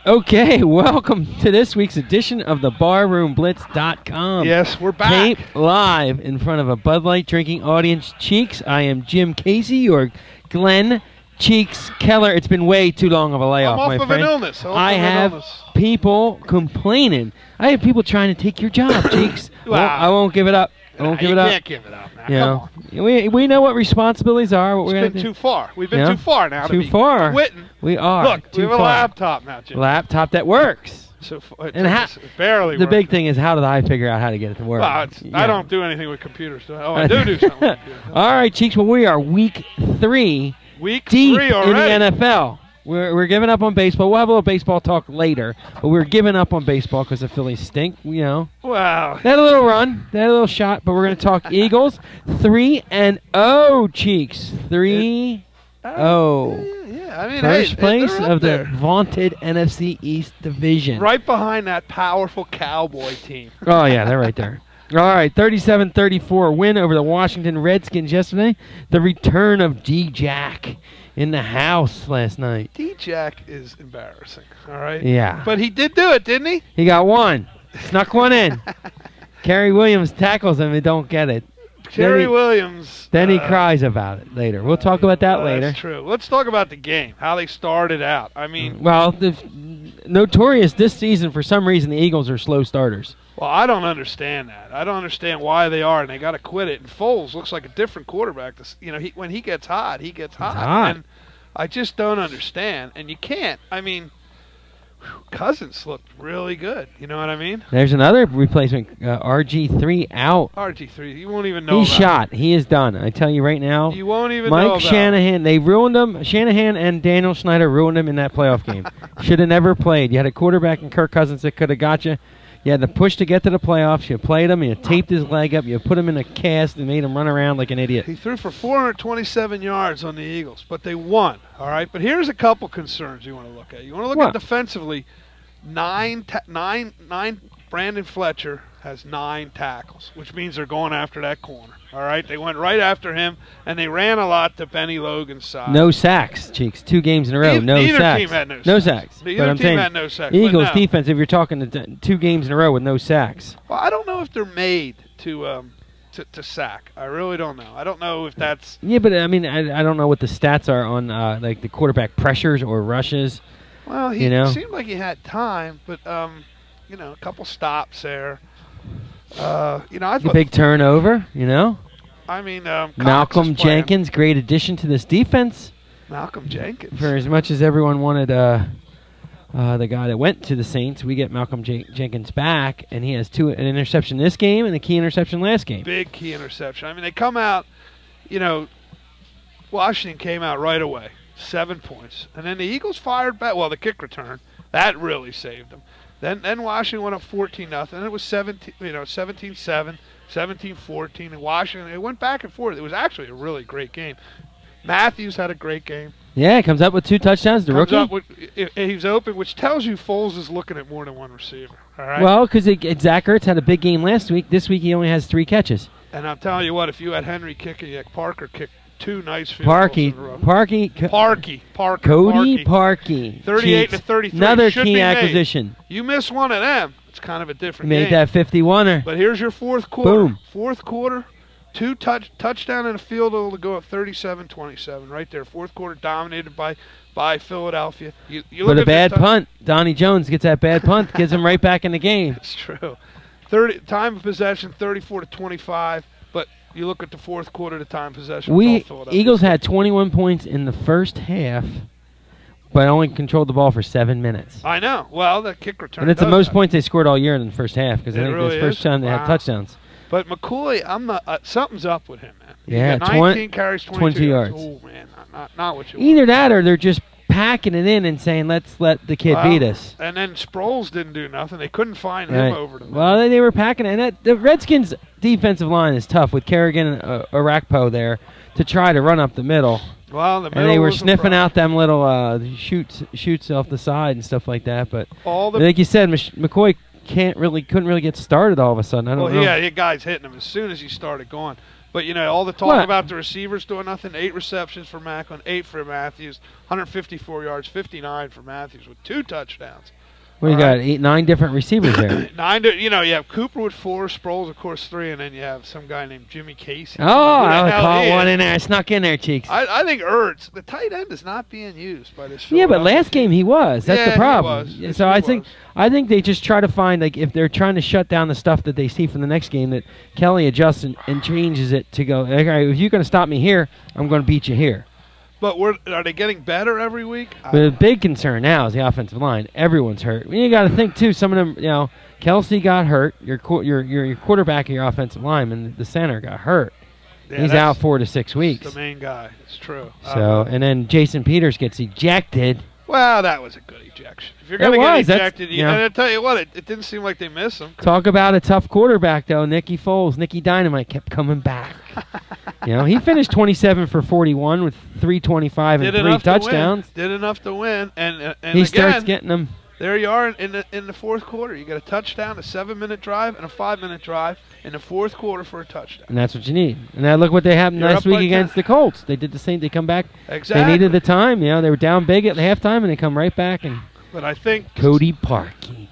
Okay, welcome to this week's edition of the BarroomBlitz.com. Yes, we're back. Tape live in front of a Bud Light drinking audience. Cheeks, I am jimmcasey, your Glenn Cheeks Keller. It's been way too long of a layoff, my friend. I'm off of an illness. I have people complaining. I have people trying to take your job, Cheeks. Wow. I won't give it up. I won't give it up. You can't give it up now. Come on. We know what responsibilities are. What It's been too far. We've been too far now. Too far. Quitting. We are. Look, we have a laptop now, Jim. Laptop that works. So and barely. The big thing is, how did I figure out how to get it to work? Well, I don't do anything with computers. Oh, I do something with computers. All right, Cheeks. Well, we are week 3. Week deep 3 already. in the NFL. We're giving up on baseball. We'll have a little baseball talk later, but we're giving up on baseball because the Phillies stink. Wow. They had a little run. They had a little shot, but we're going to talk Eagles. 3-0, Cheeks. 3-0. Yeah, I mean, First place of the vaunted NFC East division. Right behind that powerful Cowboy team. Oh, yeah, they're right there. All right, 37-34 win over the Washington Redskins yesterday. The return of D-Jack in the house last night. D-Jack is embarrassing, all right? Yeah. But he did do it, didn't he? He got one. Snuck one in. Kerry Williams tackles him and don't get it. Kerry Williams. Then he cries about it later. We'll talk about that later. That's true. Let's talk about the game, how they started out. I mean. Well, notorious this season, for some reason, the Eagles are slow starters. Well, I don't understand that. I don't understand why they are, and they got to quit it. And Foles looks like a different quarterback. When he gets hot, he gets hot. And I just don't understand. And you can't. I mean, Cousins looked really good. You know what I mean? There's another replacement, RG3 out. RG3, you won't even know. He's shot. He is done. I tell you right now. You won't even know. Mike Mike Shanahan, they ruined him. Shanahan and Daniel Snyder ruined him in that playoff game. Should have never played. You had a quarterback in Kirk Cousins that could have got you. You had to push to get to the playoffs. You played him. You taped his leg up. You put him in a cast and made him run around like an idiot. He threw for 427 yards on the Eagles, but they won. All right, but here's a couple concerns you want to look at. You want to look at defensively. Brandon Fletcher has 9 tackles, which means they're going after that corner. All right, they went right after him, and they ran a lot to Benny Logan's side. No sacks, Cheeks. 2 games in a row. Neither sacks. Team had no sacks. Neither team had no sacks. Eagles defense, if you're talking 2 games in a row with no sacks. Well, I don't know if they're made to sack. I really don't know. I don't know if that's. Yeah, but I mean, I don't know what the stats are on like the quarterback pressures or rushes. Well, he seemed like he had time, but a couple stops there. I thought a big turnover. I mean, Malcolm Jenkins, great addition to this defense. Malcolm Jenkins. For as much as everyone wanted the guy that went to the Saints, we get Malcolm Jenkins back, and he has an interception this game and a key interception last game. Big key interception. I mean, they come out, Washington came out right away, 7 points, and then the Eagles fired back. Well, the kick return that really saved them. Then Washington went up 14-0, and it was 17-7, 17-14, and Washington. It went back and forth. It was actually a really great game. Matthews had a great game. Yeah, comes up with 2 touchdowns. The rookie. He's open, which tells you Foles is looking at more than one receiver. All right. Well, because Zach Ertz had a big game last week. This week he only has 3 catches. And I'm telling you what, if you had Henry kicking, you had Parker kick 2 nice field goals in a row. Parkey. Cody Parkey. 38-33. Another key acquisition. You miss one of them, it's kind of a different game. Made that 51er. But here's your fourth quarter. Boom. Fourth quarter, 2 touchdown in a field goal to go up 37-27. Right there. Fourth quarter dominated by Philadelphia. You but a bad punt. Donnie Jones gets that bad punt, gets him right back in the game. That's true. Time of possession 34-25. But you look at the fourth quarter, the time possession. Eagles had 21 points in the first half, but only controlled the ball for 7 minutes. I know. Well, the kick return. And it's the most points they scored all year in the first half because I think really this first time they had touchdowns. But McCoy, I'm not. Something's up with him, man. Yeah, 19 carries, 22 yards. Oh man, not what you want. Either that or they're just packing it in and saying, let's let the kid beat us. And then Sproles didn't do nothing. They couldn't find him over the middle. Well, they were packing it. And the Redskins' defensive line is tough with Kerrigan and Arakpo there to try to run up the middle. Well, and they were sniffing out them little shoots off the side and stuff like that. But like you said, McCoy couldn't really get started all of a sudden. I don't know. Yeah, guys hitting him as soon as he started going. But, you know, all the talk about the receivers doing nothing. 8 receptions for Macklin, 8 for Matthews, 154 yards, 59 for Matthews with 2 touchdowns. Well, you got 9 different receivers there. 9, you know, you have Cooper with 4, Sproles, of course, 3, and then you have some guy named Jimmzcasey. Oh, I caught one in there. I snuck in there, Cheeks. I think Ertz, the tight end, is not being used by this. Yeah, but last game he was. That's the problem. He was. So I think they just try to find, like, if they're trying to shut down the stuff that they see from the next game, that Kelly adjusts and changes it to go, all right, if you're going to stop me here, I'm going to beat you here. But are they getting better every week? The big concern now is the offensive line. Everyone's hurt. You got to think too. Some of them, you know, Kelsey got hurt. Your quarterback and your offensive lineman, the center, got hurt. Yeah, he's out 4 to 6 weeks. The main guy. It's true. So and then Jason Peters gets ejected. Well, that was a good ejection. If you're going to get ejected, and I tell you what, it didn't seem like they missed him. Talk about a tough quarterback, though. Nicky Dynamite kept coming back. You know, he finished 27 for 41 with 325 and 3 touchdowns. Did enough to win, and he starts getting them. There you are in the fourth quarter. You got a touchdown, a 7-minute drive, and a 5-minute drive in the fourth quarter for a touchdown. And that's what you need. And now look what they happened last week against the Colts. They did the same. They come back. Exactly. They needed the time. You know, they were down big at halftime, and they come right back. But I think Cody Parkey,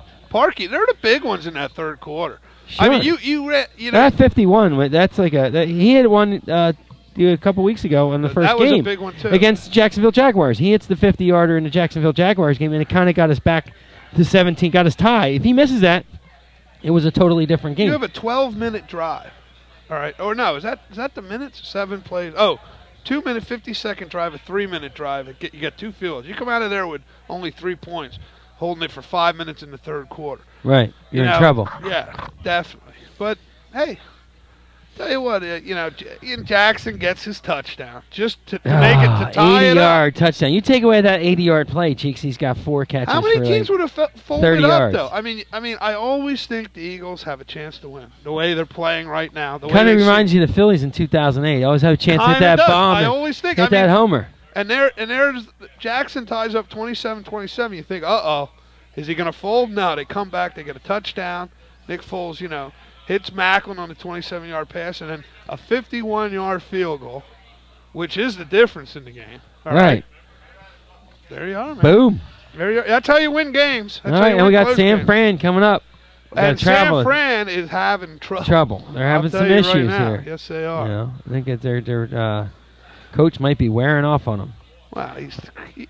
they're the big ones in that third quarter. Sure. I mean, you know that 51. That's like he had one a couple weeks ago in the first game. That was a big one too against the Jacksonville Jaguars. He hits the 50-yarder in the Jacksonville Jaguars game, and it kind of got us back to 17. Got us tie. If he misses that, it was a totally different game. You have a 12-minute drive. All right. Or no, is that the minutes? 7 plays. Oh, 2-minute, 50-second drive, a 3-minute drive. You get 2 field goals. You come out of there with only 3 points, holding it for 5 minutes in the third quarter. Right. You're in trouble. Yeah, definitely. But, hey, tell you what, you know, Ian Jackson gets his touchdown just to make it to tie it up. 80-yard touchdown. You take away that 80-yard play, Cheeks, he's got 4 catches. How many teams would have folded 30 yards. up, though? I mean, I always think the Eagles have a chance to win the way they're playing right now. Kind of reminds you of the Phillies in 2008. Always have a chance to hit that bomb. I always think. Hit that homer. And there's Jackson ties up 27-27. You think, uh-oh, is he going to fold? No, they come back. They get a touchdown. Nick Foles, you know, hits Macklin on a 27-yard pass, and then a 51-yard field goal, which is the difference in the game. All right. There you are, man. Boom. There you are. That's how you win games. All right, and we got San Fran coming up. And San Fran is having trouble. They're having some issues here. Yes, they are. You know, I think that their coach might be wearing off on them. Wow,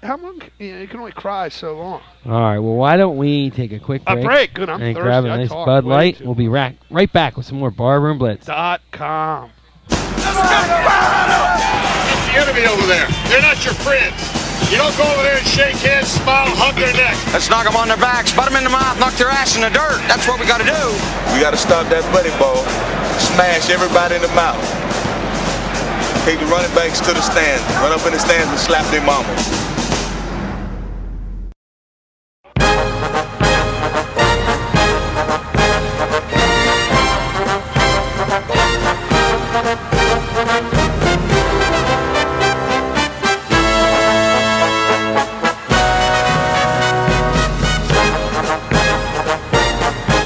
how long? You can only cry so long. All right, well, why don't we take a quick break? A break, good. I'm and thirsty. grab a nice Bud Light. We'll be right back with some more Barroom Blitz. .com. It's the enemy over there. They're not your friends. You don't go over there and shake hands, smile, hug their neck. Let's knock them on their backs, butt them in the mouth, knock their ass in the dirt. That's what we got to do. We got to stop that buddy ball. Smash everybody in the mouth. Take the running backs to the stands. Run up in the stands and slap their mama.